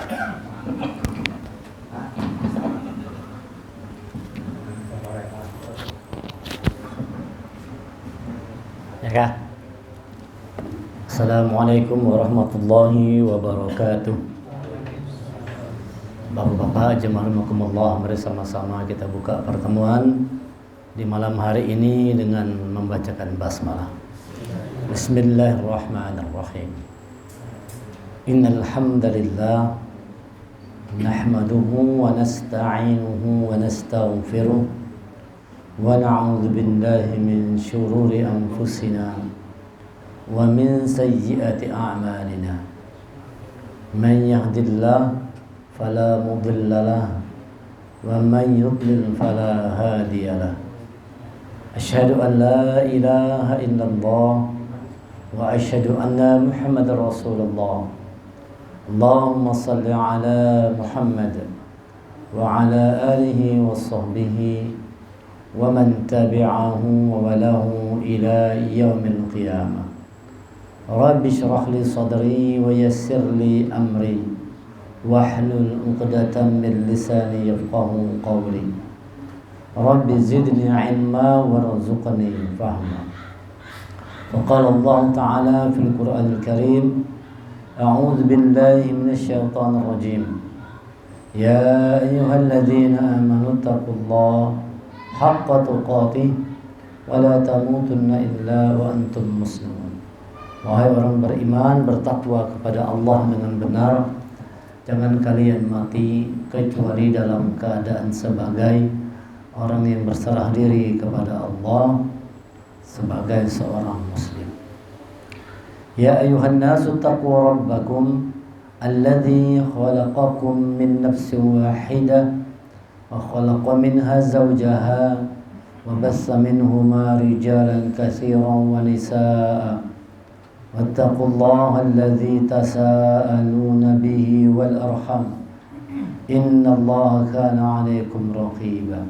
Ya kah? Assalamualaikum warahmatullahi wabarakatuh. Bapak-bapak jemaah rahimakumullah, mari sama-sama kita buka pertemuan di malam hari ini dengan membacakan basmalah. Bismillahirrahmanirrahim. Innal hamdalillah nahmaduhu wa nasta'inuhu wa nastaghfiruh wa na'udzu billahi min shururi anfusina wa min sayyiati a'malina. Man yahdihillahu fala mudilla lahu wa man yudlil fala hadiya lahu. Asyhadu an la ilaha illallah wa asyhadu anna Muhammadar Rasulullah. Allahumma salli ala Muhammad wa ala alihi wa sahbihi wa man tabi'ahu wa walahu ila yaumil qiyamah. Rabbi shrah li sadri wa yassir li amri wahlul 'uqdatam min lisani yafqahu qawli. Rabbi zidni 'ilma warzuqni fahma. Faqala Allah Ta'ala fil Qur'anil Karim, a'udzu billahi minasy syaithanir rajim. Ya ayyuhalladzina amanu taqullaha haqqa tuqatih wa la tamutunna illa wa antum muslimun. Wahai orang beriman, bertakwa kepada Allah dengan benar. Jangan kalian mati kecuali dalam keadaan sebagai orang yang berserah diri kepada Allah sebagai seorang muslim. Ya ayuhan nasu taqu rabbakum alladzi khalaqakum min nafsin wahidah wa khalaqa minha zawjaha wa bassa minhuma rijalan katsiran wa nisaa'a. واتقوا الله الذي تساءلون به والأرحم إن الله كان عليكم رقيبا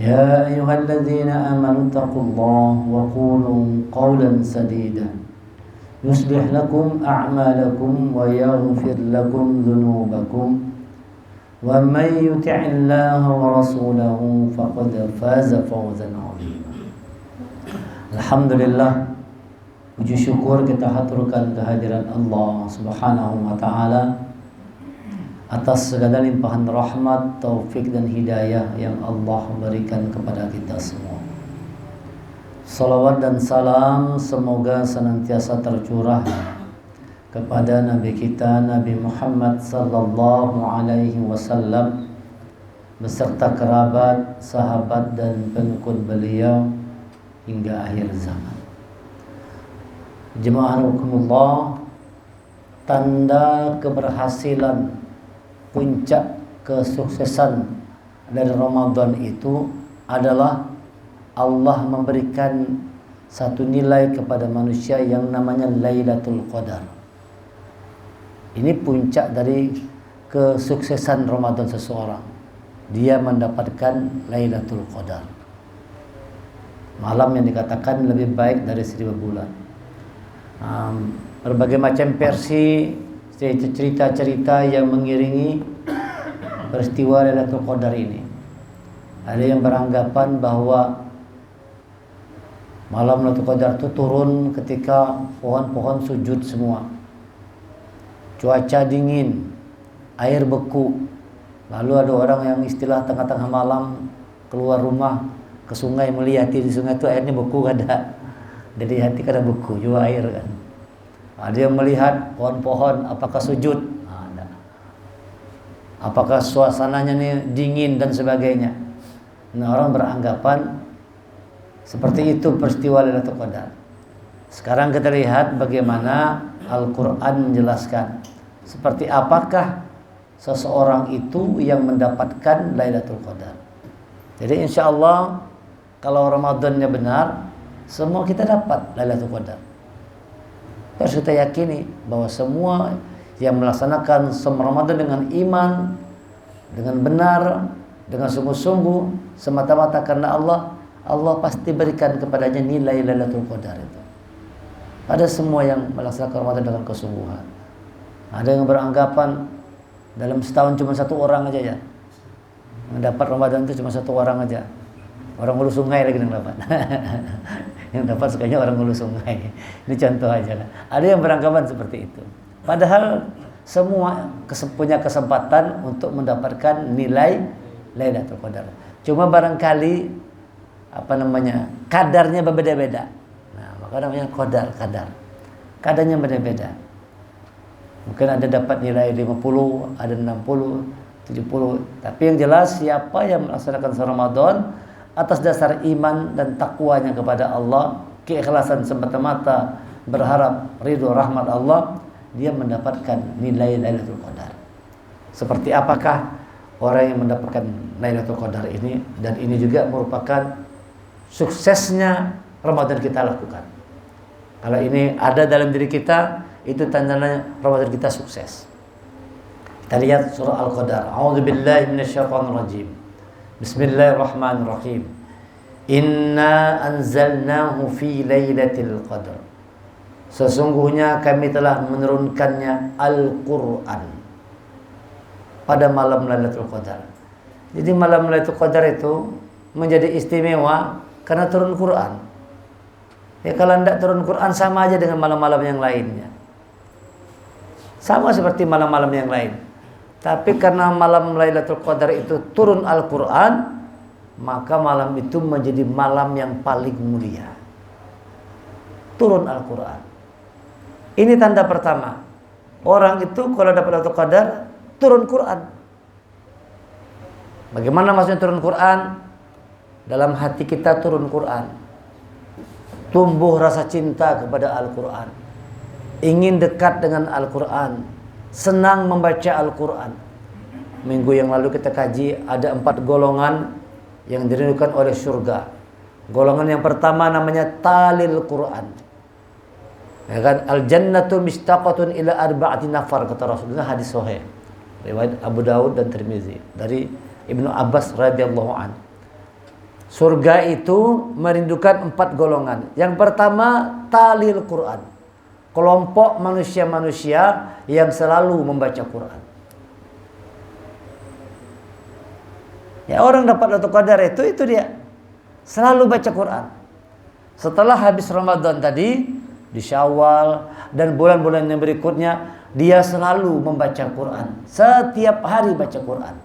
يا أيها الذين آمنوا اتقوا الله وقولوا قولا سديدا يصلح لكم أعمالكم ويغفر لكم ذنوبكم ومن يطع الله ورسوله فقد فاز فوزا عظيما. الحمد لله, puji syukur kita haturkan kehadiran Allah Subhanahu wa Ta'ala atas segala limpahan rahmat, taufik dan hidayah yang Allah berikan kepada kita semua. Salawat dan salam semoga senantiasa tercurah kepada Nabi kita Nabi Muhammad sallallahu alaihi wasallam beserta kerabat, sahabat dan pengikut beliau hingga akhir zaman. Jemaah rahimakumullah, tanda keberhasilan, puncak kesuksesan dari Ramadan itu adalah Allah memberikan satu nilai kepada manusia yang namanya Lailatul Qadar. Ini puncak dari kesuksesan Ramadan seseorang. Dia mendapatkan Lailatul Qadar, malam yang dikatakan lebih baik dari 1000 bulan. Berbagai macam versi cerita-cerita yang mengiringi peristiwa Lailatul Qadar ini. Ada yang beranggapan bahwa malam Lailatul Qadar itu turun ketika pohon-pohon sujud semua, cuaca dingin, air beku. Lalu ada orang yang istilah tengah-tengah malam keluar rumah ke sungai, melihat di sungai itu airnya beku, ada. Jadi hati kada beku juga air kan. Ada yang melihat pohon-pohon apakah sujud, ada. Apakah suasananya nih dingin dan sebagainya. Nah, orang beranggapan seperti itu peristiwa Lailatul Qadar. Sekarang kita lihat bagaimana Al-Quran menjelaskan seperti apakah seseorang itu yang mendapatkan Lailatul Qadar. Jadi insya Allah kalau Ramadannya benar, semua kita dapat Lailatul Qadar. Harus kita yakini bahwa semua yang melaksanakan Ramadan dengan iman, dengan benar, dengan sungguh-sungguh, semata-mata karena Allah, Allah pasti berikan kepadanya nilai Lailatul Qadar itu. Ada semua yang melaksanakan Ramadan dengan kesungguhan. Ada yang beranggapan Dalam setahun cuma satu orang aja ya. Yang dapat Ramadan itu cuma satu orang aja. Orang hulu sungai lagi yang dapat. Yang dapat sukanya orang hulu sungai. Ini contoh aja kan. Ada yang beranggapan seperti itu. Padahal semua punya kesempatan untuk mendapatkan nilai Lailatul Qadar. Cuma barangkali kadarnya berbeda-beda. Nah, maka namanya kadar. Kadarnya beda-beda. Mungkin ada dapat nilai 50, ada 60, 70. Tapi yang jelas siapa yang melaksanakan Ramadan atas dasar iman dan takwanya kepada Allah, keikhlasan semata-mata berharap ridho rahmat Allah, dia mendapatkan nilai Lailatul Qadar. Seperti apakah orang yang mendapatkan Lailatul Qadar ini? Dan ini juga merupakan suksesnya Ramadan kita lakukan. Kalau ini ada dalam diri kita, itu tandanya Ramadan kita sukses. Kita lihat surah Al-Qadar. A'udzubillahi minasyaitonirrajim. Bismillahirrahmanirrahim. Inna anzalnahu fi lailatul qadar. Sesungguhnya kami telah menurunkannya Al-Qur'an pada malam Lailatul Qadar. Jadi malam Lailatul Qadar itu menjadi istimewa karena turun Quran. Ya kalau tidak turun Quran sama aja dengan malam-malam yang lainnya. Sama seperti malam-malam yang lain. Tapi karena malam Lailatul Qadar itu turun Al-Quran, maka malam itu menjadi malam yang paling mulia. Turun Al-Quran. Ini tanda pertama. Orang itu kalau dapat Lailatul Qadar, turun Quran. Bagaimana maksudnya turun Quran? Dalam hati kita turun Quran. Tumbuh rasa cinta kepada Al-Quran. Ingin dekat dengan Al-Quran. Senang membaca Al-Quran. Minggu yang lalu kita kaji ada 4 golongan yang dirindukan oleh surga. Golongan yang pertama namanya talil Quran. Ya kan? Al-jannatu mistaqatun ila arba'ati nafar, kata Rasulullah, hadis sahih. Riwayat Abu Daud dan Tirmizi dari Ibnu Abbas radhiyallahu an. Surga itu merindukan 4 golongan. Yang pertama talil Quran. Kelompok manusia-manusia yang selalu membaca Quran. Ya, orang dapat Lailatul Qadar itu dia selalu baca Quran. Setelah habis Ramadan tadi, di Syawal dan bulan-bulan yang berikutnya, dia selalu membaca Quran. Setiap hari baca Quran.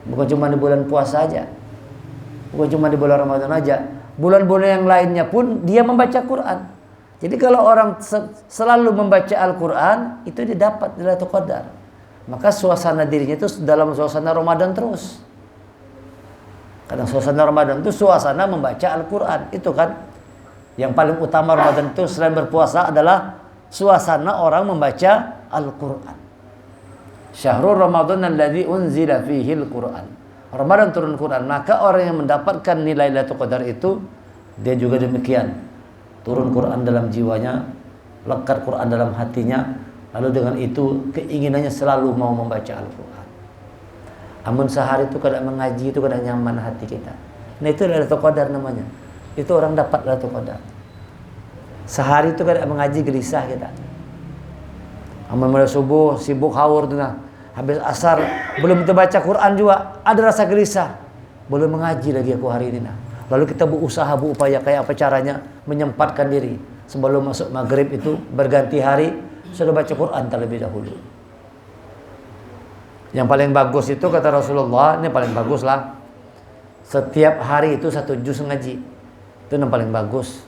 Bukan cuma di bulan puasa saja. Bukan cuma di bulan Ramadan aja. Bulan-bulan yang lainnya pun dia membaca Quran. Jadi kalau orang selalu membaca Al-Quran, itu dia dapat Lailatul Qadar. Maka suasana dirinya itu dalam suasana Ramadan terus. Karena suasana Ramadan itu suasana membaca Al-Quran. Itu kan yang paling utama Ramadan itu selain berpuasa adalah suasana orang membaca Al-Quran. Syahrul Ramadan alladzi unzila fihi Al-Quran. Ramadan turun Quran. Maka orang yang mendapatkan nilai Lailatul Qadar itu, dia juga demikian. Turun Quran dalam jiwanya, lekat Quran dalam hatinya, lalu dengan itu keinginannya selalu mau membaca Al-Quran. Amun sehari itu kadang mengaji itu kadang nyaman hati kita. Nah itu Lailatul Qadar namanya. Itu orang dapat Lailatul Qadar. Sehari itu kadang mengaji gelisah kita. Amun mulai subuh sibuk haur tuh nah. Habis asar belum kita baca Quran juga ada rasa gelisah. Belum mengaji lagi aku hari ini nah. Lalu kita berusaha, berupaya kayak apa caranya menyempatkan diri. Sebelum masuk maghrib itu berganti hari sudah baca Quran terlebih dahulu. Yang paling bagus itu kata Rasulullah, ini paling bagus lah. Setiap hari itu 1 juz ngaji. Itu yang paling bagus.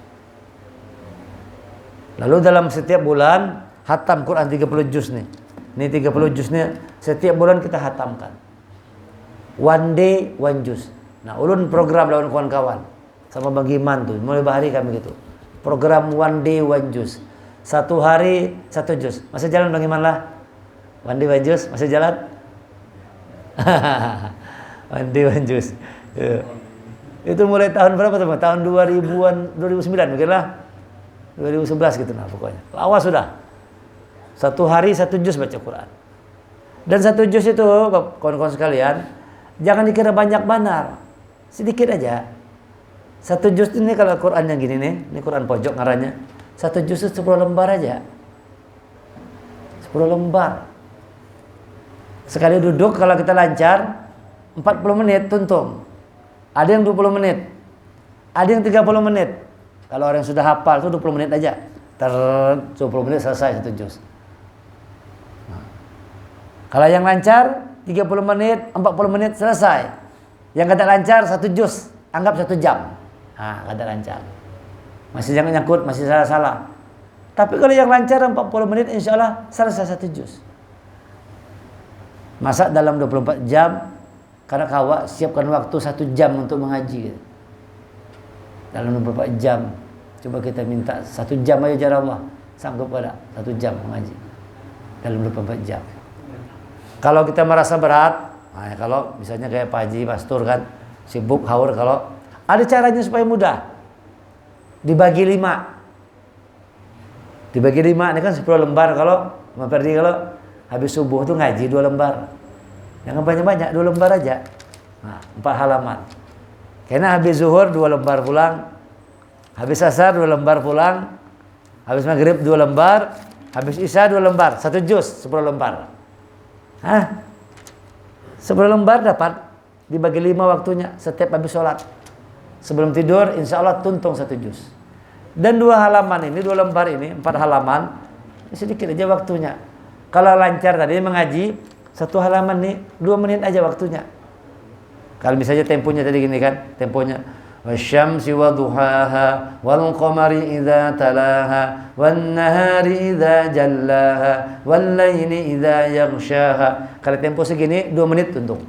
Lalu dalam setiap bulan hatam Quran 30 juz nih. Ini 30 juz nih setiap bulan kita hatamkan. One day, one juz. Nah, ulun program lawan kawan-kawan sama Bang Giman tuh, mulai bahari kami gitu. Program one day one juz. 1 hari 1 juz. Masih jalan Bang Giman lah? One day one juz, masih jalan? One day one juz. Itu mulai tahun berapa teman? Tahun 2000-an, 2009 mungkin lah. 2011 gitu nah pokoknya. Lawas sudah. 1 hari 1 juz baca Quran. Dan 1 juz itu kawan-kawan sekalian, jangan dikira banyak benar. Sedikit aja. 1 juz ini kalau Quran yang gini nih, ini Quran pojok ngarannya. 1 juz itu 10 lembar aja. 10 lembar. Sekali duduk kalau kita lancar 40 menit tuntung. Ada yang 20 menit. Ada yang 30 menit. Kalau orang yang sudah hafal itu 20 menit aja. 20 menit selesai satu juz. Kalau yang lancar 30 menit, 40 menit selesai. Yang tidak lancar 1 juz, anggap 1 jam. Kada lancar. Masih jangan nyangkut, masih salah-salah. Tapi kalau yang lancar 40 menit insya Allah selesai 1 juz. Masa dalam 24 jam, karena kawak siapkan waktu 1 jam untuk mengaji. Dalam 24 jam, coba kita minta 1 jam aja jar Allah. Sanggup pada 1 jam mengaji. Dalam 24 jam. Kalau kita merasa berat, kalau misalnya kayak Pak Haji, Pastur kan, sibuk, haur, kalau ada caranya supaya mudah. Dibagi 5. Dibagi 5, ini kan 10 lembar kalau Perdi kalau habis subuh tuh ngaji 2 lembar. Jangan banyak-banyak, 2 lembar aja. 4 halaman. Karena habis zuhur 2 lembar pulang. Habis asar 2 lembar pulang. Habis maghrib 2 lembar. Habis isya 2 lembar. 1 juz 10 lembar. 10 lembar dapat. Dibagi 5 waktunya setiap habis sholat. Sebelum tidur insya Allah tuntung 1 juz. Dan 2 halaman ini, 2 lembar ini, 4 halaman. Sedikit aja waktunya. Kalau lancar tadi mengaji 1 halaman nih 2 menit aja waktunya. Kalau misalnya temponya tadi gini kan, temponya wasyamsi wadduhaha wal qamari idza talaha wan nahari idza jallaha wal laili idza yaghshaha. Kalau tempo segini 2 menit tuntung.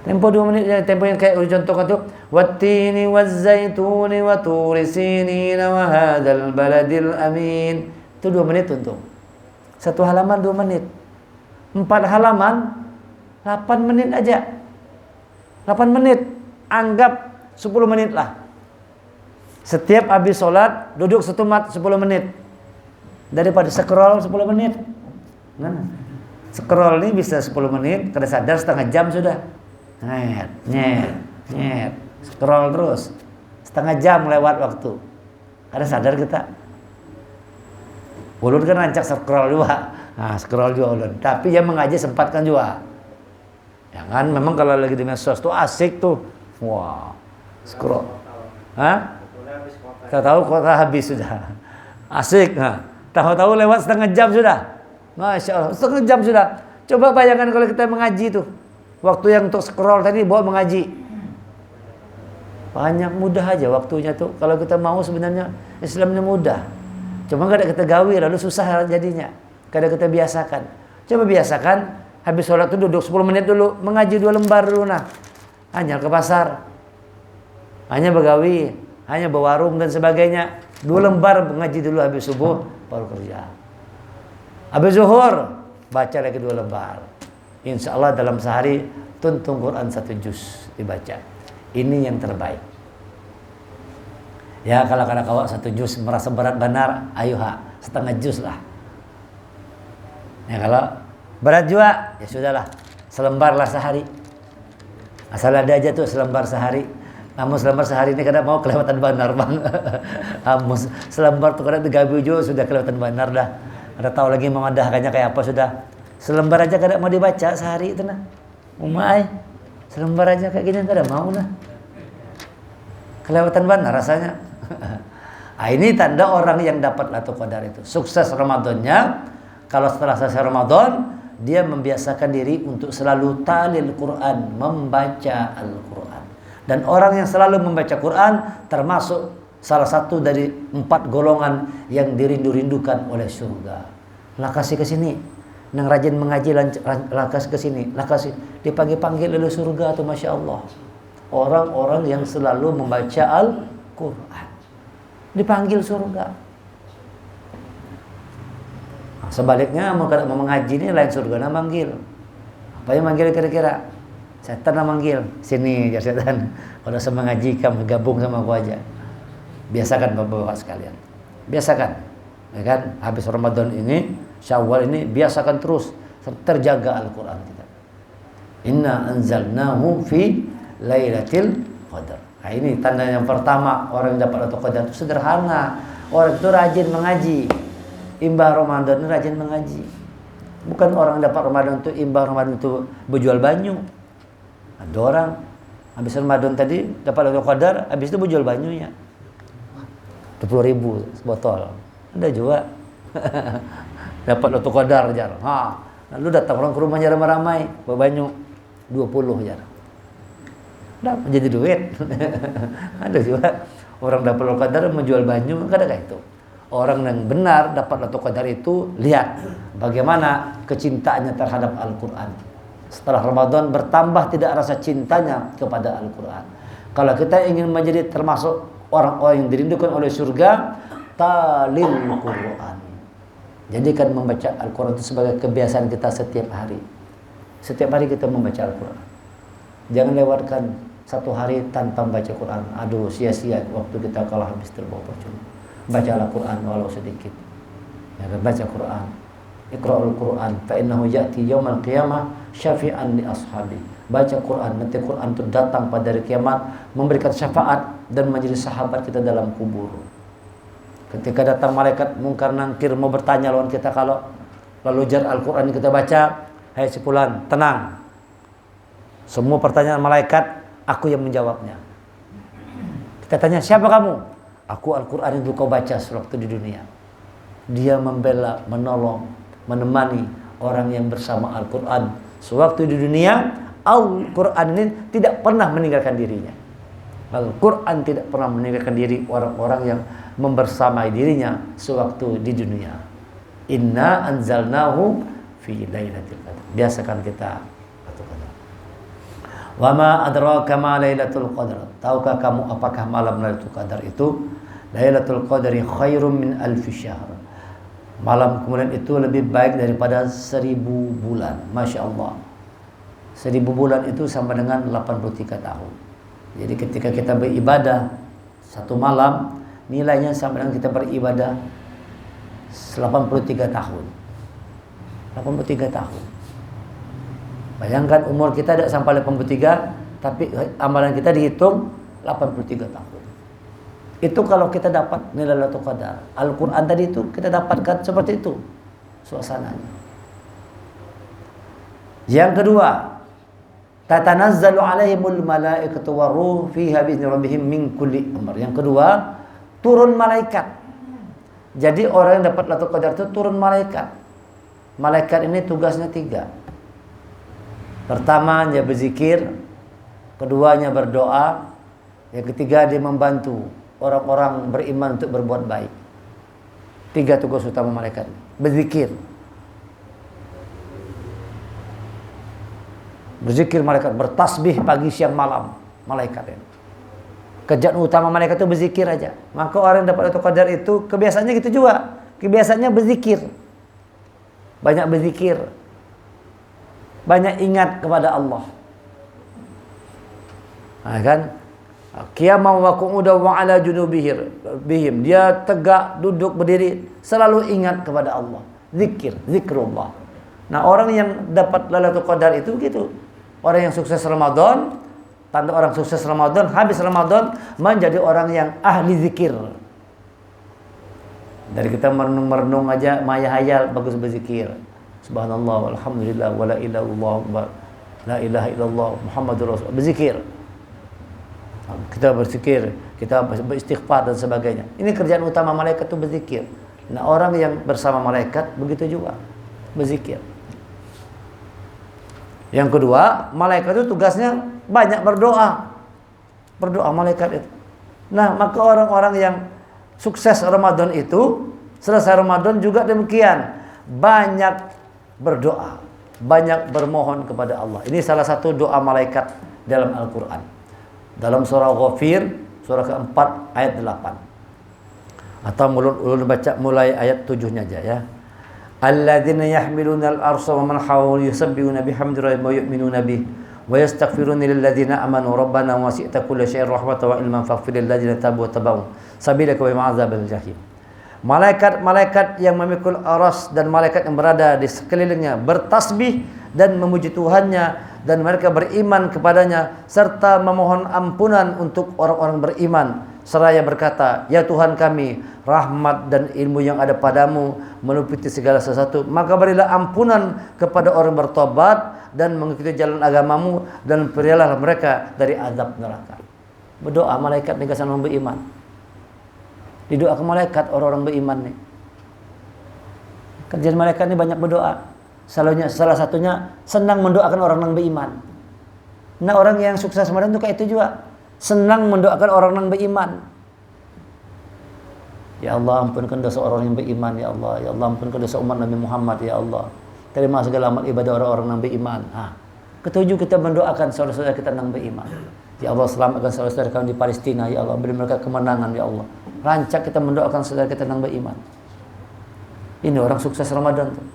Tempo 2 menit, tempo yang kayak contohkan tuh wattini wazzaituni wa turi sinina wa hadzal baladil amin. Itu 2 menit tuntung. 1 halaman 2 menit. 4 halaman 8 menit aja. 8 menit. Anggap 10 menit lah. Setiap habis sholat duduk setumat 10 menit. Daripada scroll 10 menit. Scroll ini bisa 10 menit, kada sadar setengah jam sudah. Nyet. Scroll terus. Setengah jam lewat waktu. Kada sadar kita. Ulun kan rancak scroll juga. Scroll juga ulun. Tapi yang mengaji sempatkan juga. Ya kan memang kalau lagi di medsos tuh asik tuh. Wah, scroll. Tahu kota habis sudah. Asik. Tahu-tahu lewat setengah jam sudah. Masya Allah, setengah jam sudah. Coba bayangkan kalau kita mengaji tuh. Waktu yang untuk scroll tadi bawa mengaji. Banyak mudah aja waktunya tuh. Kalau kita mau sebenarnya Islamnya mudah. Cuma kadang kita gawi lalu susah jadinya. Kadang kita biasakan. Coba biasakan habis sholat itu duduk 10 menit dulu, mengaji 2 lembar dulu nah. Hanya ke pasar. Hanya begawi, hanya berwarung dan sebagainya. 2 lembar mengaji dulu habis subuh baru kerja. Habis zuhur baca lagi 2 lembar. Insya Allah dalam sehari tuntung Quran 1 juz dibaca. Ini yang terbaik. Ya kalau kawak 1 juz merasa berat benar, ayo setengah juz lah. Ya kalau berat juga, ya sudahlah, selembar lah sehari. Asal ada aja tuh selembar sehari. Namun selembar sehari ini kadang mau kelewatan benar bang. Selembar tuh kadang 3 juga sudah kelewatan benar dah. Ada tahu lagi memadahkannya kayak apa sudah. Selembar aja kadang mau dibaca sehari itu nah. Umai, selembar aja kayak gini kadang mau nah. Kelewatan benar rasanya. Ini tanda orang yang dapat Lailatul Qadar itu sukses Ramadannya. Kalau setelah selesai Ramadan dia membiasakan diri untuk selalu talil Quran, membaca Al-Quran. Dan orang yang selalu membaca Quran termasuk salah satu dari 4 golongan yang dirindu-rindukan oleh surga. Lakasi ke sini, nang rajin mengaji lakas ke sini, lakasi dipanggil-panggil oleh surga tuh masya Allah. Orang-orang yang selalu membaca Al-Quran dipanggil surga. Sebaliknya mau mengaji ini lain surga na manggil. Apa yang manggil kira-kira? Setan na manggil. Sini ya setan. Kalau sama ngaji kamu gabung sama aku aja. Biasakan Bapak-bapak sekalian. Biasakan. Ya kan? Habis Ramadan ini, Syawal ini biasakan terus terjaga Al-Qur'an kita. Inna anzalnahu fi Lailatul Qadar. Nah, ini tanda yang pertama orang yang dapat Lailatul Qadar itu sederhana. Orang itu rajin mengaji. Imbah Ramadan rajin mengaji. Bukan orang dapat Ramadan itu imbang, Ramadan itu berjual banyu. Ada orang habis Ramadan tadi dapat Lailatul Qadar, habis itu berjual banyunya 20.000 botol. Ada juga dapat Lailatul Qadar jar. Lalu datang orang ke rumahnya ramai-ramai, bawa banyu 20 jar. Dapat jadi duit. Ada juga orang dapat Lailatul Qadar menjual banyu, kan ada kayak itu. Orang yang benar dapat Lailatul Qadar itu lihat bagaimana kecintaannya terhadap Al-Qur'an. Setelah Ramadan bertambah tidak rasa cintanya kepada Al-Qur'an. Kalau kita ingin menjadi termasuk orang-orang yang dirindukan oleh surga, talil Qur'an. Jadikan membaca Al-Qur'an itu sebagai kebiasaan kita setiap hari. Setiap hari kita membaca Al-Qur'an. Jangan lewatkan satu hari tanpa membaca Quran. Aduh, sia-sia waktu kita kalau habis terbawa percuma. Baca Al-Quran walau sedikit. Ya, baca Quran. Iqra'ul Quran fa innahu ya'ti yaumal qiyamah syafi'an li ashabi. Baca Quran, nanti Quran itu datang pada hari kiamat memberikan syafaat dan menjadi sahabat kita dalam kubur. Ketika datang malaikat mungkar nangkir mau bertanya lawan kita, kalau lalu jar Al-Quran yang kita baca, hai si fulan, tenang. Semua pertanyaan malaikat aku yang menjawabnya. Kita tanya, siapa kamu? Aku Al-Quran yang kau baca sewaktu di dunia. Dia membela, menolong, menemani orang yang bersama Al-Quran sewaktu di dunia. Al-Quran ini tidak pernah meninggalkan dirinya. Al-Quran tidak pernah meninggalkan diri orang-orang yang membersamai dirinya sewaktu di dunia. Inna anzalnahu fi lailatul qadar. Biasakan kita wa ma adraka ma lailatul qadar. Tahukah kamu apakah malam Lailatul Qadar itu? Lailatul Qadri khairum min alfi syahr. Malam kemudian itu lebih baik daripada 1000 bulan. Masya Allah. 1000 bulan itu sama dengan 83 tahun. Jadi ketika kita beribadah satu malam, nilainya sama dengan kita beribadah 83 tahun. 83 tahun. Bayangkan umur kita tidak sampai 83, tapi amalan kita dihitung 83 tahun. Itu kalau kita dapat nilai Lailatul Qadar. Al-Quran tadi itu kita dapatkan seperti itu suasananya. Yang kedua, tatanazzalu alaihimul malaikatu waruh fiha bi'izni rabbihim min kulli amr. Yang kedua, turun malaikat. Jadi orang yang dapat Lailatul Qadar itu turun malaikat. Malaikat ini tugasnya 3. Pertama, dia berzikir. Keduanya berdoa. Yang ketiga, dia membantu orang-orang beriman untuk berbuat baik. 3 tugas utama malaikat. Berzikir. Berzikir malaikat. Bertasbih pagi, siang, malam. Malaikat ini. Kerjaan utama malaikat itu berzikir aja. Maka orang yang dapat Lailatul Qadar itu kebiasaannya gitu juga. Kebiasaannya berzikir. Banyak berzikir. Banyak ingat kepada Allah. Kan? Qiyamah wa qu'udan wa ala junubihim. Dia tegak, duduk, berdiri, selalu ingat kepada Allah. Zikrullah. Nah, orang yang dapat Lailatul Qadar itu begitu. Orang yang sukses Ramadan, tanda orang sukses Ramadan, habis Ramadan menjadi orang yang ahli zikir. Dari kita merenung-merenung aja, maya hayal, bagus berzikir. Subhanallah, walhamdulillah, wa la ilaha illallah, la ilaha illallah, Muhammadur Rasul. Berzikir. Kita berzikir, kita beristighfar dan sebagainya. Ini kerjaan utama malaikat itu berzikir. Nah, orang yang bersama malaikat begitu juga, berzikir. Yang kedua, malaikat itu tugasnya banyak berdoa. Berdoa malaikat itu. Nah, maka orang-orang yang sukses Ramadan itu, selesai Ramadan juga demikian. Banyak berdoa, banyak bermohon kepada Allah. Ini salah satu doa malaikat dalam Al-Quran. Dalam surah Ghafir, surah keempat, ayat 8. Atau ulun baca mulai ayat 7-nya aja ya. Alladzina yahmiluna al-arsha wa man hawlahu yusabbihuna bihamdi rabbihim wa yu'minuna bihi wa yastaghfiruna lilladzina amanu rabbana wasi'ta kulla syai'in rahmatan wa ilman faghfir lil ladzina tabu wa tabu sabilaka wa ma'adzabil jahim. Malaikat-malaikat yang memikul aras dan malaikat yang berada di sekelilingnya bertasbih dan memuji Tuhannya, dan mereka beriman kepadanya serta memohon ampunan untuk orang-orang beriman seraya berkata, "Ya Tuhan kami, rahmat dan ilmu yang ada padamu meliputi segala sesuatu. Maka berilah ampunan kepada orang bertobat dan mengikuti jalan agamamu, dan berilah mereka dari azab neraka." Berdoa malaikat dengan orang beriman. Didoakan malaikat orang-orang beriman nih. Kerjaan malaikat ini banyak berdoa. Salah satunya senang mendoakan orang yang beriman. Nah, orang yang sukses Ramadan itu kayak itu juga. Senang mendoakan orang yang beriman. Ya Allah, ampunkan dosa orang yang beriman, ya Allah. Ya Allah, ampunkan dosa umat Nabi Muhammad, ya Allah. Terima segala amal ibadah orang-orang yang beriman. Ketujuh, kita mendoakan saudara-saudara kita yang beriman. Ya Allah, selamatkan saudara-saudara kami di Palestina, ya Allah. Beri mereka kemenangan, ya Allah. Rancak kita mendoakan saudara kita yang beriman. Ini orang sukses Ramadan tuh.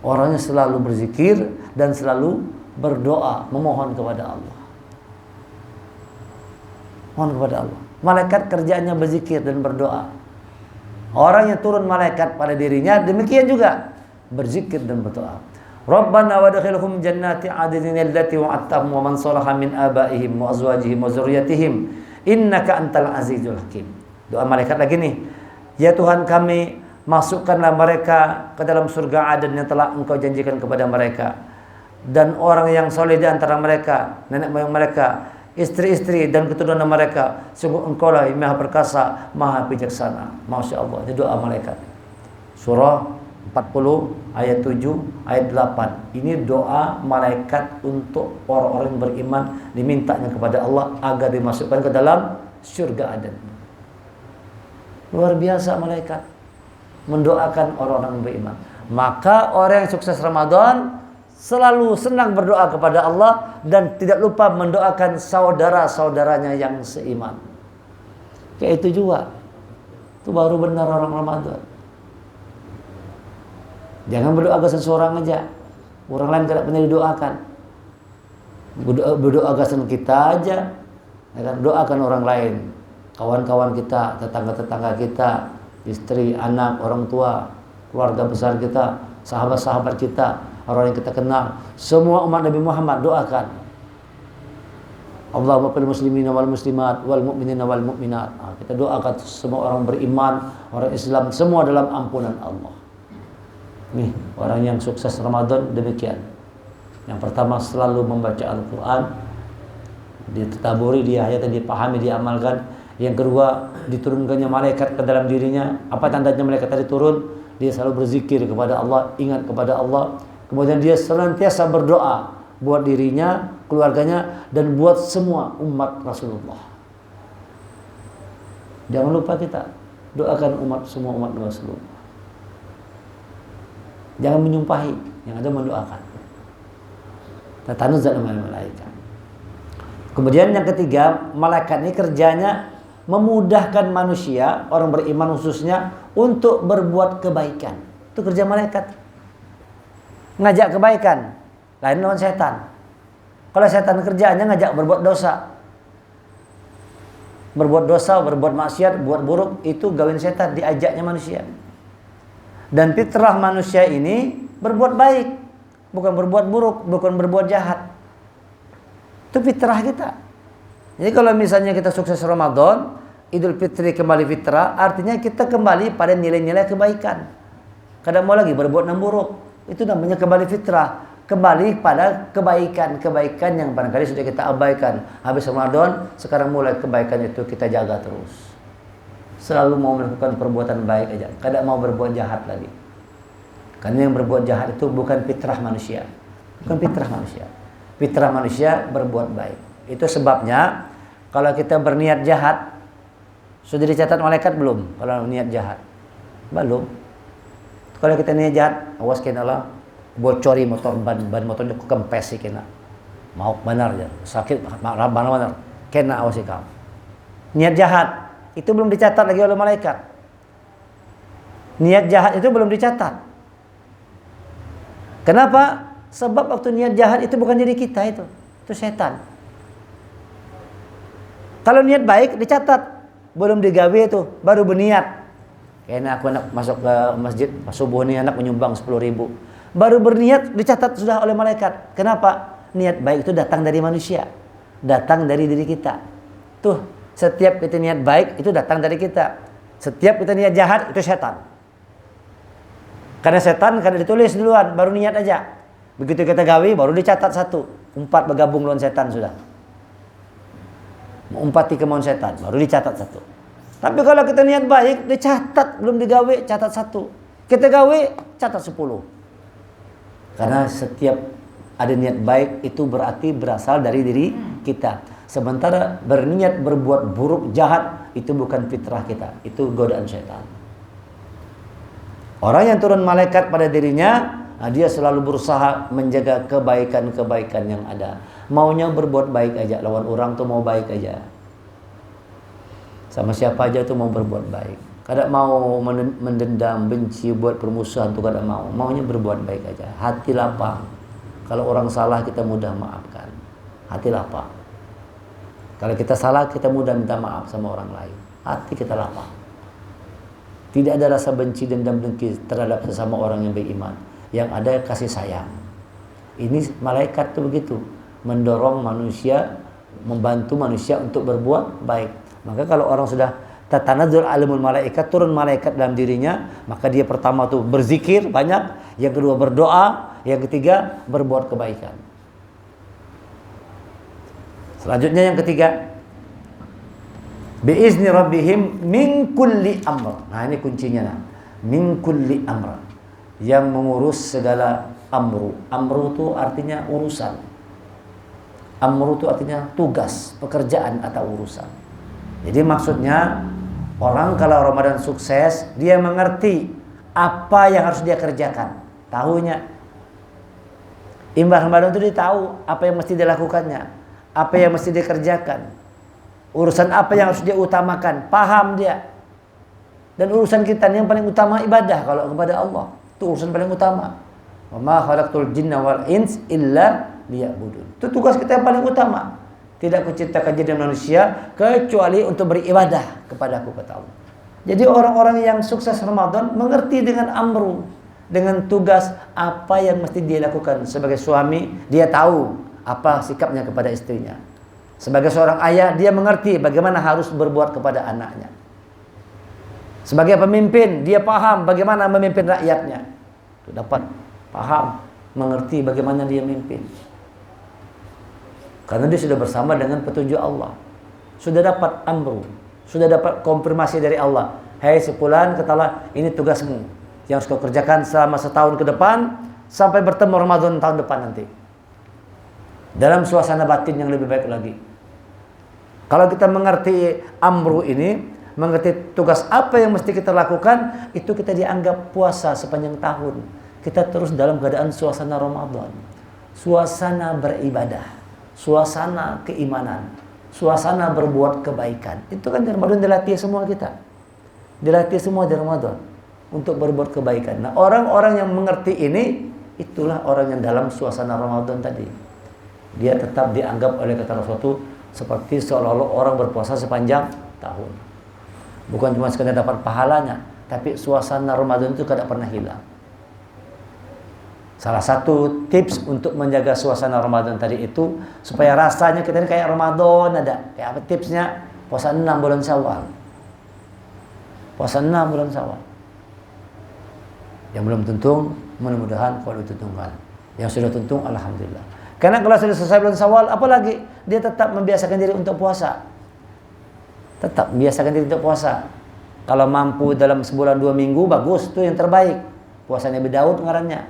Orangnya selalu berzikir dan selalu berdoa, memohon kepada Allah. Mohon kepada Allah. Malaikat kerjaannya berzikir dan berdoa. Orang yang turun malaikat pada dirinya demikian juga berzikir dan berdoa. Rabbana wadkhilhum jannati adnin allati wa'adtahum wa man salaha min abaihim wa azwajihim wa dzurriyyatihim innaka antal azizul hakim. Doa malaikat lagi nih. Ya Tuhan kami, masukkanlah mereka ke dalam surga Aden yang telah Engkau janjikan kepada mereka, dan orang yang soleh di antara mereka, nenek moyang mereka, istri-istri dan keturunan mereka. Sungguh Engkau lah yang maha perkasa, maha bijaksana. Masya Allah. Itu doa malaikat. Surah 40 ayat 7 ayat 8. Ini doa malaikat untuk orang-orang yang beriman, dimintanya kepada Allah agar dimasukkan ke dalam surga Aden. Luar biasa malaikat mendoakan orang-orang yang beriman. Maka orang yang sukses Ramadan selalu senang berdoa kepada Allah dan tidak lupa mendoakan saudara-saudaranya yang seiman. Kayak itu juga. Itu baru benar orang Ramadan. Jangan berdoa ke seseorang aja. Orang lain tidak pernah didoakan. Berdoa ke kita aja. Doakan orang lain. Kawan-kawan kita, tetangga-tetangga kita, istri, anak, orang tua, keluarga besar kita, sahabat-sahabat kita, orang yang kita kenal, semua umat Nabi Muhammad doakan. Allahumma fil muslimina wal muslimat wal mu'minina wal mu'minat. Kita doakan semua orang beriman, orang Islam, semua dalam ampunan Allah. Nih, orang yang sukses Ramadan demikian. Yang pertama selalu membaca Al-Quran, ditadaburi, dihayati, dipahami, diamalkan. Yang kedua, diturunkannya malaikat ke dalam dirinya. Apa tandanya malaikat tadi turun? Dia selalu berzikir kepada Allah, ingat kepada Allah. Kemudian dia senantiasa berdoa buat dirinya, keluarganya, dan buat semua umat Rasulullah. Jangan lupa kita doakan semua umat Rasulullah. Jangan menyumpahi, yang ada mendoakan. Tatanuzzal malaikat. Kemudian yang ketiga, malaikat ini kerjanya memudahkan manusia, orang beriman khususnya, untuk berbuat kebaikan. Itu kerja malaikat. Ngajak kebaikan. Lain lawan setan. Kalau setan kerjaannya ngajak berbuat dosa. Berbuat dosa, berbuat maksiat, buat buruk, itu gawin setan, diajaknya manusia. Dan fitrah manusia ini berbuat baik, bukan berbuat buruk, bukan berbuat jahat. Itu fitrah kita. Jadi kalau misalnya kita sukses Ramadan, Idul Fitri kembali fitrah, artinya kita kembali pada nilai-nilai kebaikan. Kadang mau lagi berbuat yang buruk, itu namanya kembali fitrah. Kembali pada kebaikan-kebaikan yang barangkali sudah kita abaikan. Habis Ramadan, sekarang mulai kebaikan itu kita jaga terus. Selalu mau melakukan perbuatan baik aja, kadang mau berbuat jahat lagi. Karena yang berbuat jahat itu bukan fitrah manusia. Bukan fitrah manusia. Fitrah manusia berbuat baik. Itu sebabnya kalau kita berniat jahat, sudah dicatat malaikat belum? Kalau niat jahat belum. Kalau kita niat jahat, awas kena lah bocori motor, ban motornya kempes sih kena. Mau benar ya, sakit benar. Kena awas kamu. Niat jahat itu belum dicatat lagi oleh malaikat. Niat jahat itu belum dicatat. Kenapa? Sebab waktu niat jahat itu bukan diri kita itu setan. Kalau niat baik dicatat, belum digawe itu, baru berniat. Kayaknya aku anak masuk ke masjid, subuh ini anak menyumbang 10.000. Baru berniat dicatat sudah oleh malaikat. Kenapa? Niat baik itu datang dari manusia, datang dari diri kita. Tuh, Setiap kita niat baik itu datang dari kita. Setiap kita niat jahat itu setan. Karena setan karena ditulis duluan, baru niat aja. Begitu kita gawi baru dicatat satu. 4 bergabung lawan setan sudah. Mengumpati kemauan setan baru dicatat satu. Tapi kalau kita niat baik dicatat, belum digawe catat satu. Kita gawe catat 10. Karena setiap ada niat baik itu berarti berasal dari diri kita. Sementara berniat berbuat buruk jahat itu bukan fitrah kita, itu godaan syaitan. Orang yang turun malaikat pada dirinya, dia selalu berusaha menjaga kebaikan-kebaikan yang ada. Maunya berbuat baik aja, lawan orang tuh mau baik aja. Sama siapa aja tuh mau berbuat baik. Kada mau mendendam, benci, buat permusuhan tuh kada mau. Maunya berbuat baik aja. Hati lapang. Kalau orang salah kita mudah maafkan. Hati lapang. Kalau kita salah kita mudah minta maaf sama orang lain. Hati kita lapang. Tidak ada rasa benci, dendam, dengki terhadap sesama orang yang beriman. Yang ada kasih sayang. Ini malaikat tuh begitu, mendorong manusia, membantu manusia untuk berbuat baik. Maka kalau orang sudah tatanazzul alimul malaikat, turun malaikat dalam dirinya, maka dia pertama tuh berzikir banyak, yang kedua berdoa, yang ketiga berbuat kebaikan. Selanjutnya yang ketiga, biizni rabbihim min kulli amr. Nah ini kuncinya, min kulli amr, yang mengurus segala amru. Amru itu artinya urusan. Amru itu artinya tugas, pekerjaan atau urusan. Jadi maksudnya orang kalau Ramadan sukses, dia mengerti apa yang harus dia kerjakan. Tahunya. Imbas Ramadan itu dia tahu apa yang mesti dilakukannya, apa yang mesti dikerjakan, urusan apa yang harus dia utamakan, paham dia. Dan urusan kita yang paling utama ibadah kalau kepada Allah. Itu urusan paling utama. Wa ma khalaqtul jinna wal ins illa liya'budun. Itu tugas kita yang paling utama. Tidak kuciptakan jin dan manusia kecuali untuk beribadah kepadaku, kata Allah. Jadi orang-orang yang sukses Ramadan mengerti dengan amru, dengan tugas apa yang mesti dia lakukan. Sebagai suami dia tahu apa sikapnya kepada istrinya. Sebagai seorang ayah dia mengerti bagaimana harus berbuat kepada anaknya. Sebagai pemimpin dia paham bagaimana memimpin rakyatnya. Itu dapat paham, mengerti bagaimana dia memimpin. Karena dia sudah bersama dengan petunjuk Allah. Sudah dapat amru, sudah dapat konfirmasi dari Allah. Hei sepulan, katalah ini tugasmu yang harus kau kerjakan selama setahun ke depan sampai bertemu Ramadan tahun depan nanti. Dalam suasana batin yang lebih baik lagi. Kalau kita mengerti amru ini, mengerti tugas apa yang mesti kita lakukan, itu kita dianggap puasa sepanjang tahun. Kita terus dalam keadaan suasana Ramadan, suasana beribadah, suasana keimanan, suasana berbuat kebaikan. Itu kan di Ramadan dilatih semua kita. Dilatih semua di Ramadan untuk berbuat kebaikan. Nah, orang-orang yang mengerti ini, itulah orang yang dalam suasana Ramadan tadi. Dia tetap dianggap oleh kata Rasulullah seperti seolah-olah orang berpuasa sepanjang tahun. Bukan cuma sekedar dapat pahalanya, tapi suasana Ramadan itu tidak pernah hilang. Salah satu tips untuk menjaga suasana Ramadan tadi itu supaya rasanya kita ini kayak Ramadan ada. Kayak apa tipsnya? Puasa 6 bulan Syawal. Puasa 6 bulan Syawal. Yang belum tuntung, mudah-mudahan kalau dituntungkan. Yang sudah tuntung, alhamdulillah. Karena kalau sudah selesai bulan Syawal, apalagi dia tetap membiasakan diri untuk puasa. Tetap membiasakan diri untuk puasa. Kalau mampu dalam sebulan 2 minggu, bagus, itu yang terbaik. Puasanya Nabi Daud ngarannya.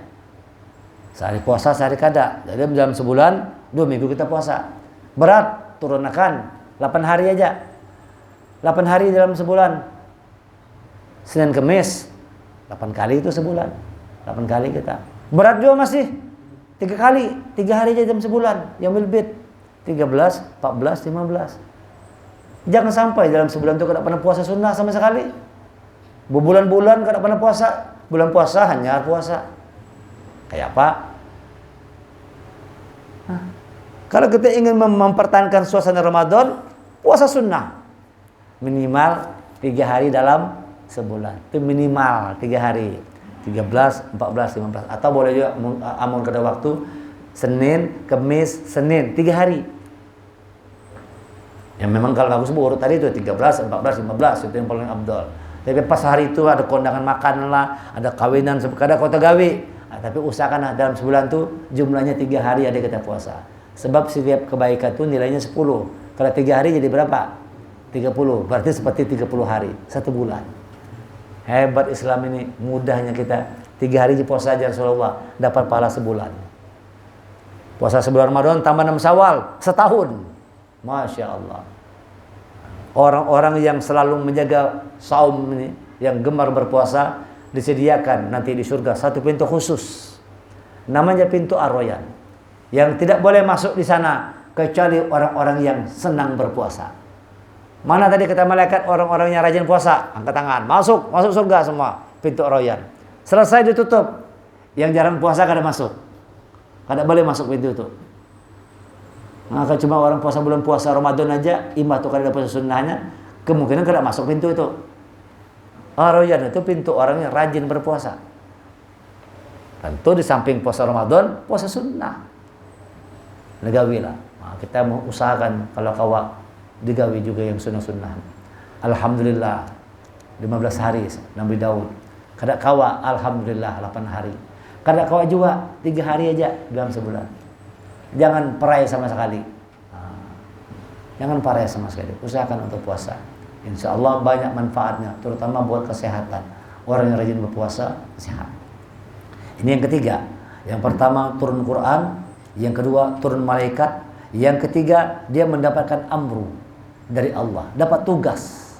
Sehari puasa, sehari kada. Jadi dalam sebulan 2 minggu kita puasa. Berat, turunkan 8 hari aja. 8 hari dalam sebulan. Senin Kemis 8 kali itu sebulan. 8 kali kita. Berat juga masih 3 kali, 3 hari aja dalam sebulan. Yaumul Bid 13, 14, 15. Jangan sampai dalam sebulan itu kada pernah puasa sunnah sama sekali. Berbulan-bulan kada pernah puasa. Bulan puasa hanya puasa. Kayak apa? Kalau kita ingin mempertahankan suasana Ramadan, puasa sunnah minimal 3 hari dalam sebulan. Itu minimal 3 hari. 13, 14, 15. Atau boleh juga amun kada waktu Senin, Kemis, Senin 3 hari. Yang memang kalau bagus urut tadi itu 13, 14, 15 itu yang paling abdol. Tapi pas hari itu ada kondangan makan lah, ada kawinan, ada kota gawe. Nah, tapi usahakan dalam sebulan tuh jumlahnya 3 hari ada kita puasa. Sebab setiap kebaikan tuh nilainya 10. Kalau 3 hari jadi berapa? 30. Berarti seperti 30 hari, 1 bulan. Hebat Islam ini, mudahnya kita 3 hari puasa aja Rasulullah dapat pahala sebulan. Puasa sebulan Ramadan tambah 6 Syawal setahun. Masya Allah. Orang-orang yang selalu menjaga saum ini, yang gemar berpuasa, disediakan nanti di surga satu pintu khusus. Namanya pintu Ar-Rayyan. Yang tidak boleh masuk di sana kecuali orang-orang yang senang berpuasa. Mana tadi kata malaikat orang-orang yang rajin puasa? Angkat tangan. Masuk surga semua. Pintu Ar-Rayyan. Selesai ditutup. Yang jarang puasa kada masuk. Kada boleh masuk pintu itu. Maka cuma orang puasa bulan puasa Ramadan aja, imam tuh kada dapat sunnahnya, kemungkinan kada masuk pintu itu. Ar-Rayyan itu pintu orang yang rajin berpuasa. Tentu di samping puasa Ramadan, puasa sunnah. Negawilah. Nah, kita mau usahakan kalau kawa digawi juga yang sunnah-sunnah. Alhamdulillah 15 hari Nabi Daud. Kada kawa alhamdulillah 8 hari. Kada kawa juga 3 hari aja dalam sebulan. Jangan perai sama sekali. Jangan perai sama sekali. Usahakan untuk puasa. Insya Allah banyak manfaatnya, terutama buat kesehatan. Orang yang rajin berpuasa sehat. Ini yang ketiga. Yang pertama turun Quran, yang kedua turun malaikat, yang ketiga dia mendapatkan amru dari Allah, dapat tugas.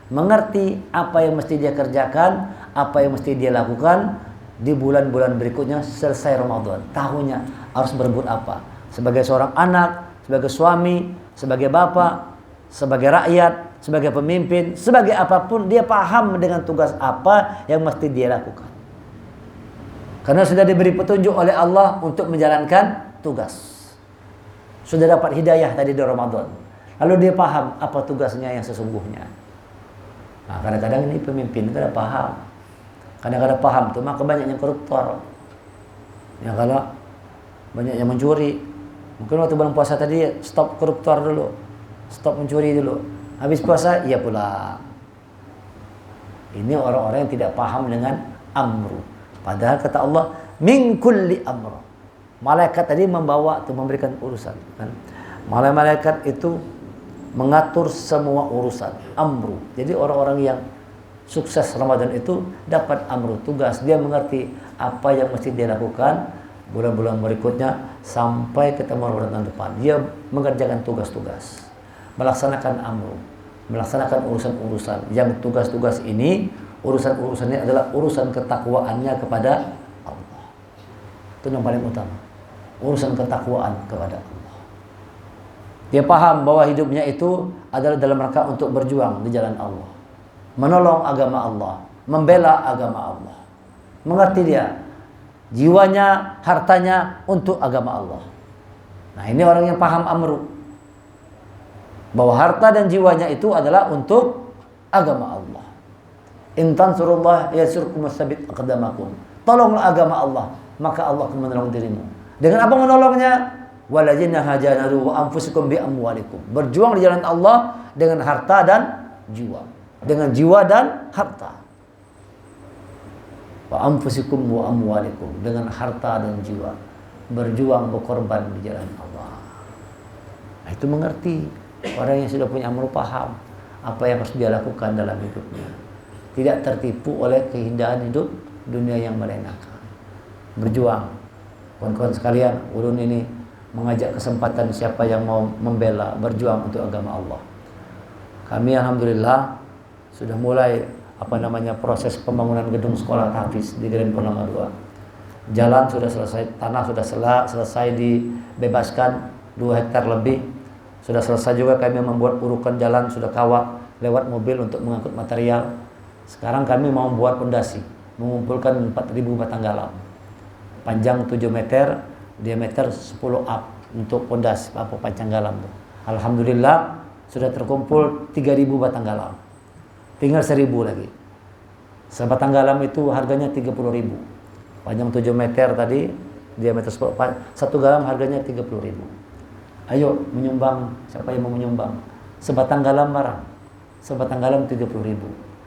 Mengerti apa yang mesti dia kerjakan, apa yang mesti dia lakukan di bulan-bulan berikutnya selesai Ramadan. Tahunnya harus berbuat apa? Sebagai seorang anak, sebagai suami, sebagai bapak, sebagai rakyat, sebagai pemimpin, sebagai apapun, dia paham dengan tugas apa yang mesti dia lakukan. Karena sudah diberi petunjuk oleh Allah untuk menjalankan tugas. Sudah dapat hidayah tadi di Ramadan. Lalu dia paham apa tugasnya yang sesungguhnya. Nah, kadang-kadang ini pemimpin kada paham. Kadang-kadang paham tuh, maka banyak yang koruptor. Ya kalau banyak yang mencuri. Mungkin waktu bulan puasa tadi stop koruptor dulu. Stop mencuri dulu. Habis puasa iya pula. Ini orang-orang yang tidak paham dengan amru. Padahal kata Allah, min kulli amr. Malaikat tadi membawa itu memberikan urusan, kan? Malaikat itu mengatur semua urusan, amru. Jadi orang-orang yang sukses Ramadan itu dapat amru, tugas. Dia mengerti apa yang mesti dia lakukan bulan-bulan berikutnya sampai ketemu Ramadan depan. Dia mengerjakan tugas-tugas, melaksanakan amru, melaksanakan urusan-urusan. Yang tugas-tugas ini, urusan-urusannya adalah urusan ketakwaannya kepada Allah. Itu yang paling utama. Urusan ketakwaan kepada Allah. Dia paham bahwa hidupnya itu adalah dalam rangka untuk berjuang di jalan Allah, menolong agama Allah, membela agama Allah. Mengerti dia jiwanya, hartanya untuk agama Allah. Nah, ini orang yang paham amru, bahwa harta dan jiwanya itu adalah untuk agama Allah. In tansurullah yansurkum watsabit aqdamakum. Tolonglah agama Allah, maka Allah akan menolong dirimu. Dengan apa menolongnya? Waladzina hajanaru wa anfusikum bi amwalikum. Berjuang di jalan Allah dengan harta dan jiwa. Dengan jiwa dan harta. Wa anfusikum wa amwalikum, dengan harta dan jiwa. Berjuang berkorban di jalan Allah. Nah, itu mengerti. Orang yang sudah punya amru paham apa yang harus dia lakukan dalam hidupnya. Tidak tertipu oleh keindahan hidup dunia yang melenakan. Berjuang. Kawan-kawan sekalian, ulun ini mengajak kesempatan siapa yang mau membela, berjuang untuk agama Allah. Kami alhamdulillah sudah mulai proses pembangunan gedung sekolah tahfiz di Grand Purnama 2. Jalan sudah selesai, tanah sudah selesai dibebaskan 2 hektar lebih. Sudah selesai juga kami membuat urukan jalan, sudah kawat lewat mobil untuk mengangkut material. Sekarang kami mau membuat pondasi, mengumpulkan 4.000 batang galam. Panjang 7 meter, diameter 10 up untuk pondasi apa panjang galam tuh. Alhamdulillah sudah terkumpul 3.000 batang galam. Tinggal 1.000 lagi. Sebatang galam itu harganya 30.000. Panjang 7 meter tadi, diameter 10, satu galam harganya 30.000. Ayo menyumbang, siapa yang mau menyumbang? Sebatang galam barang. Sebatang galam 70.000.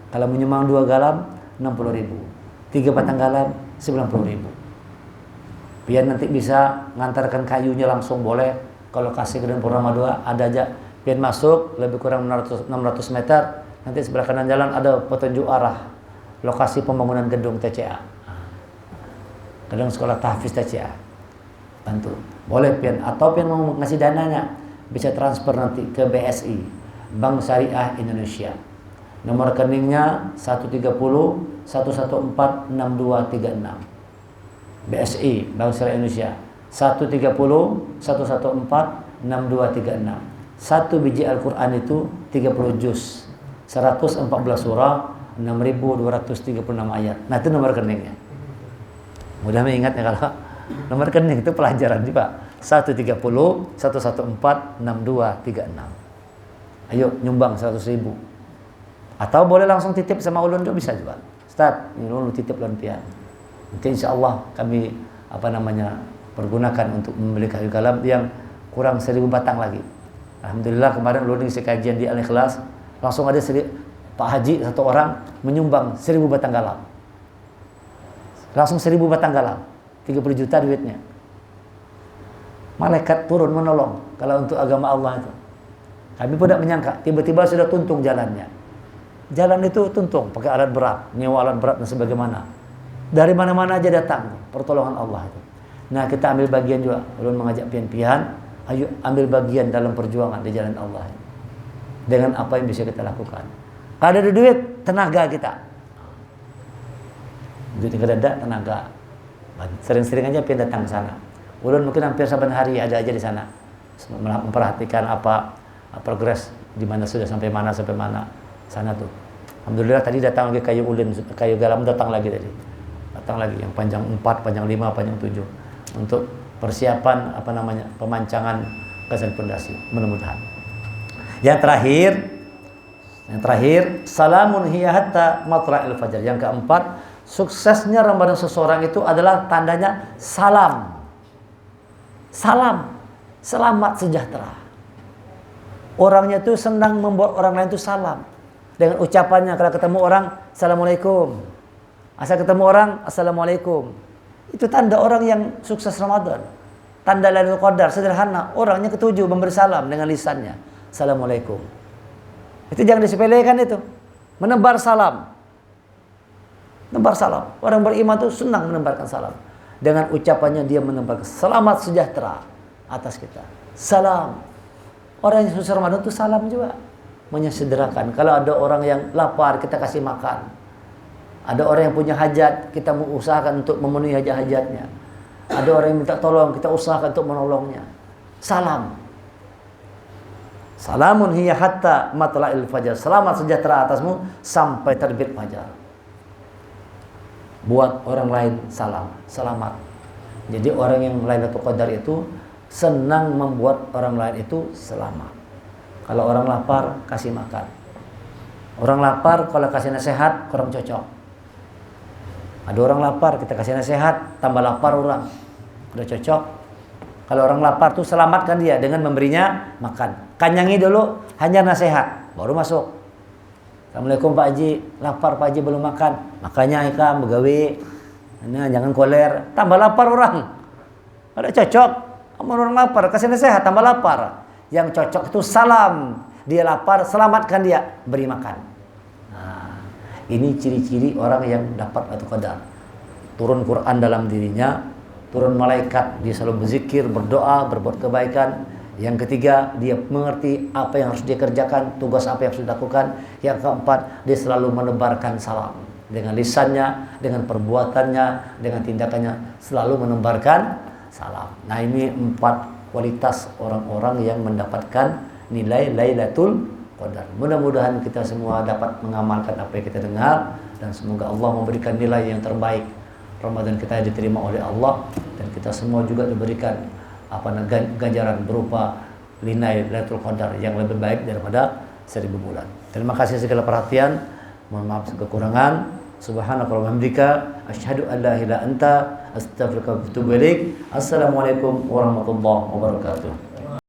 Kalau menyumbang 2 galam 60.000. 3 batang galam 90.000. Biar nanti bisa ngantarkan kayunya langsung boleh. Kalau kasih ke Purnama 2 ada aja. Biar masuk lebih kurang 600 meter. Nanti sebelah kanan jalan ada petunjuk arah lokasi pembangunan gedung TCA. Gedung sekolah tahfiz TCA. Bantu. Boleh pian atau pian mau ngasih dananya bisa transfer nanti ke BSI, Bank Syariah Indonesia. Nomor rekeningnya 130 114 6236. BSI, Bank Syariah Indonesia. 130 114 6236. Satu biji Al-Qur'an itu 30 juz. 114 surah, 6236 ayat. Nah, itu nomor rekeningnya. Mudah mengingatnya kalau nomor rekening itu pelajaran juga. 130 114 6236. Ayo nyumbang 100.000. Atau boleh langsung titip sama ulun juga bisa juga. Ustaz, ini ulun titip lampian. Nanti insyaallah kami pergunakan untuk membeli kayu galam yang kurang 1.000 batang lagi. Alhamdulillah kemarin ulun ngisi kajian di Al-Ikhlas, langsung ada Pak Haji satu orang menyumbang 1.000 batang galam. Langsung 1.000 batang galam. 30 juta duitnya. Malaikat turun menolong kalau untuk agama Allah itu. Kami pun tidak menyangka, tiba-tiba sudah tuntung jalannya. Jalan itu tuntung, pakai alat berat, nyewa alat berat dan sebagaimana. Dari mana-mana aja datang pertolongan Allah itu. Nah, kita ambil bagian juga. Ulun mengajak pian-pian, ayo ambil bagian dalam perjuangan di jalan Allah. Dengan apa yang bisa kita lakukan. Kalau ada duit, tenaga kita. Duit tidak ada, tenaga. Sering-sering aja pian datang ke sana. Ulun mungkin hampir saban hari ada aja di sana, memperhatikan apa progres di mana sudah sampai mana sana tuh. Alhamdulillah tadi datang lagi kayu ulin, kayu galam datang lagi yang panjang 4, panjang 5, panjang 7 untuk persiapan pemancangan gasan pondasi. Mudah-mudahan. Yang terakhir, salamun hiya hatta matla'il fajar. Yang keempat, suksesnya Ramadan seseorang itu adalah tandanya salam. Salam, selamat sejahtera. Orangnya itu senang membuat orang lain itu salam. Dengan ucapannya kalau ketemu orang, Assalamualaikum. Asal ketemu orang, Assalamualaikum. Itu tanda orang yang sukses Ramadan. Tanda Lailatul Qadar, sederhana. Orangnya ketujuh memberi salam dengan lisannya. Assalamualaikum. Itu jangan disepelekan itu. Menebar salam. Menebar salam. Orang beriman itu senang menebarkan salam. Dengan ucapannya dia menebarkan selamat sejahtera atas kita. Salam. Orang yang sukses Ramadan itu salam juga. Menyederakan. Kalau ada orang yang lapar, kita kasih makan. Ada orang yang punya hajat, kita usahakan untuk memenuhi hajat-hajatnya. Ada orang yang minta tolong, kita usahakan untuk menolongnya. Salam. Salamun hiya hatta matla'il fajar. Selamat sejahtera atasmu sampai terbit fajar. Buat orang lain salam, selamat. Jadi orang yang Lailatul Qadar itu senang membuat orang lain itu selamat. Kalau orang lapar, kasih makan. Orang lapar, kalau kasih nasihat, kurang cocok. Ada orang lapar, kita kasih nasihat, tambah lapar orang. Udah cocok. Kalau orang lapar tuh selamatkan dia dengan memberinya makan. Kanyangi dulu, hanya nasihat, baru masuk. Assalamualaikum Pak Haji, lapar Pak Haji belum makan. Makanya ikam begawe. Nah, jangan koler, tambah lapar orang. Ada cocok. Orang lapar, kasih nasihat, tambah lapar. Yang cocok itu salam. Dia lapar, selamatkan dia, beri makan. Nah, ini ciri-ciri orang yang dapat Lailatul Qadar. Turun Quran dalam dirinya, turun malaikat, dia selalu berzikir, berdoa, berbuat kebaikan. Yang ketiga, dia mengerti apa yang harus dia kerjakan, tugas apa yang harus dilakukan. Yang keempat, dia selalu menebarkan salam. Dengan lisannya, dengan perbuatannya, dengan tindakannya, selalu menebarkan salam. Nah, ini 4 kualitas orang-orang yang mendapatkan nilai Lailatul Qadar. Mudah-mudahan kita semua dapat mengamalkan apa yang kita dengar. Dan semoga Allah memberikan nilai yang terbaik. Ramadan kita diterima oleh Allah. Dan kita semua juga diberikan ganjaran berupa nilai Lailatul Qadar yang lebih baik daripada 1000 bulan. Terima kasih segala perhatian. Mohon maaf kekurangan. Subhanakallahumma wa bihamdika asyhadu an la ilaha illa anta astaghfiruka wa atubu ilaik. Assalamualaikum warahmatullahi wabarakatuh.